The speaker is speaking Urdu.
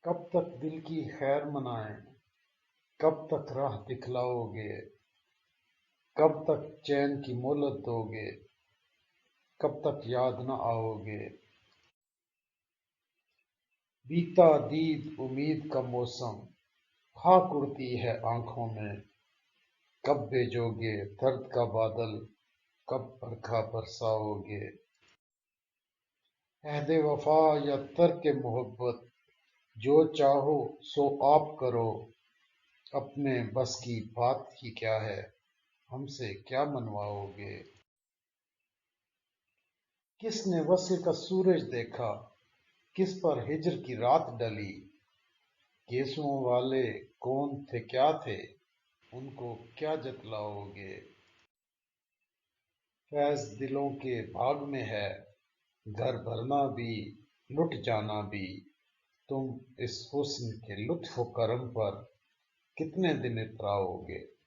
کب تک دل کی خیر منائیں، کب تک راہ دکھلاؤ گے، کب تک چین کی مہلت دو گے، کب تک یاد نہ آؤ گے۔ بیتا دید امید کا موسم، خاک اڑتی ہے آنکھوں میں، کب بھیجو گے درد کا بادل، کب برکھا برساؤ گے۔ عہد وفا یا ترک محبت، جو چاہو سو آپ کرو، اپنے بس کی بات ہی کیا ہے، ہم سے کیا منواؤ گے۔ کس نے وصل کا سورج دیکھا، کس پر ہجر کی رات ڈلی، گیسوؤں والے کون تھے کیا تھے، ان کو کیا جتلاؤ گے۔ فیض دلوں کے بھاگ میں ہے، گھر بھرنا بھی لٹ جانا بھی، تم اس حسن کے لطف و کرم پر کتنے دن اتراؤ گے۔